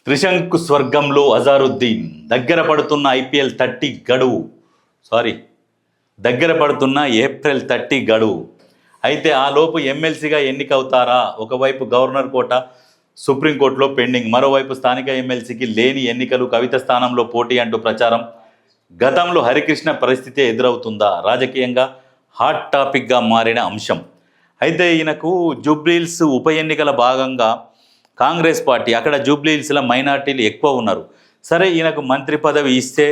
త్రిశంకు స్వర్గంలో అజారుద్దీన్ దగ్గర పడుతున్న ఐపీఎల్ 30 గడువు దగ్గర పడుతున్న ఏప్రిల్ 30 గడువు. అయితే ఆ లోపు ఎమ్మెల్సీగా ఎన్నికవుతారా? ఒకవైపు గవర్నర్ కోట సుప్రీంకోర్టులో పెండింగ్, మరోవైపు స్థానిక ఎమ్మెల్సీకి లేని ఎన్నికలు, కవిత స్థానంలో పోటీ అంటూ ప్రచారం. గతంలో హరికృష్ణ పరిస్థితి ఎదురవుతుందా? రాజకీయంగా హాట్ టాపిక్గా మారిన అంశం. అయితే ఈయనకు జూబ్లీహిల్స్ ఉప ఎన్నికల భాగంగా కాంగ్రెస్ పార్టీ, అక్కడ జూబ్లీహిల్స్లో మైనార్టీలు ఎక్కువ ఉన్నారు, సరే ఈయనకు మంత్రి పదవి ఇస్తే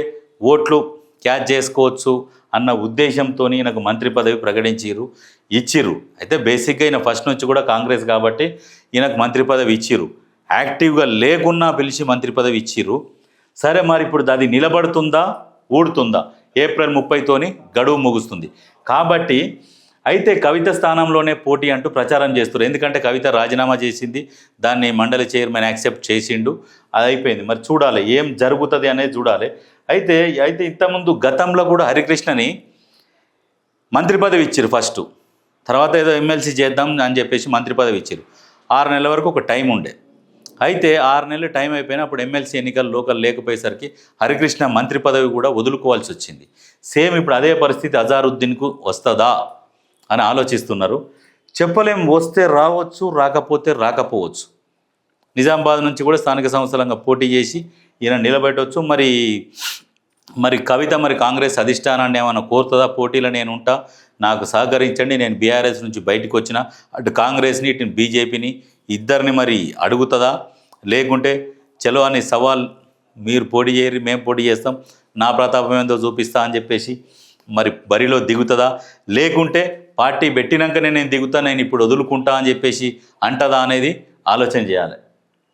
ఓట్లు క్యాచ్ చేసుకోవచ్చు అన్న ఉద్దేశంతో ఈయనకు మంత్రి పదవి ఇచ్చిర్రు. అయితే బేసిక్గా ఈయన ఫస్ట్ నుంచి కూడా కాంగ్రెస్ కాబట్టి ఈయనకు మంత్రి పదవి ఇచ్చిర్రు. యాక్టివ్గా లేకున్నా పిలిచి మంత్రి పదవి ఇచ్చిర్రు. సరే మరి ఇప్పుడు అది నిలబడుతుందా, ఊడుతుందా? ఏప్రిల్ 30తోని గడువు ముగుస్తుంది కాబట్టి అయితే కవిత స్థానంలోనే పోటీ అంటూ ప్రచారం చేస్తారు. ఎందుకంటే కవిత రాజీనామా చేసింది, దాన్ని మండలి చైర్మన్ యాక్సెప్ట్ చేసిండు, అది అయిపోయింది. మరి చూడాలి ఏం జరుగుతుంది అనేది చూడాలి. అయితే ఇంతకుముందు గతంలో కూడా హరికృష్ణని మంత్రి పదవి ఇచ్చారు ఫస్ట్, తర్వాత ఏదో ఎమ్మెల్సీ చేద్దాం అని చెప్పేసి మంత్రి పదవి ఇచ్చారు. 6 నెలల వరకు ఒక టైం ఉండే. అయితే 6 నెలలు టైం అయిపోయినా అప్పుడు ఎమ్మెల్సీ ఎన్నికలు లోకల్ లేకపోయేసరికి హరికృష్ణ మంత్రి పదవి కూడా వదులుకోవాల్సి వచ్చింది. సేమ్ ఇప్పుడు అదే పరిస్థితి అజారుద్దీన్కు వస్తుందా అని ఆలోచిస్తున్నారు. చెప్పలేం, వస్తే రావచ్చు, రాకపోవచ్చు. నిజామాబాద్ నుంచి కూడా స్థానిక సంస్థలంగా పోటీ చేసి ఈయన నిలబెట్టవచ్చు. మరి కవిత కాంగ్రెస్ అధిష్టానాన్ని ఏమైనా కోరుతుందా? పోటీలో నేను ఉంటా, నాకు సహకరించండి, నేను బీఆర్ఎస్ నుంచి బయటకు వచ్చిన, అటు కాంగ్రెస్ని ఇటు బీజేపీని ఇద్దరిని మరి అడుగుతుందా? లేకుంటే చలో అని సవాల్, మీరు పోటీ చేయరు, మేము పోటీ చేస్తాం, నా ప్రతాపం ఏందో చూపిస్తా అని చెప్పేసి మరి బరిలో దిగుతుందా? లేకుంటే పార్టీ పెట్టినాకనే నేను దిగుతా, నేను ఇప్పుడు వదులుకుంటా అని చెప్పేసి అంటదా అనేది ఆలోచన చేయాలి.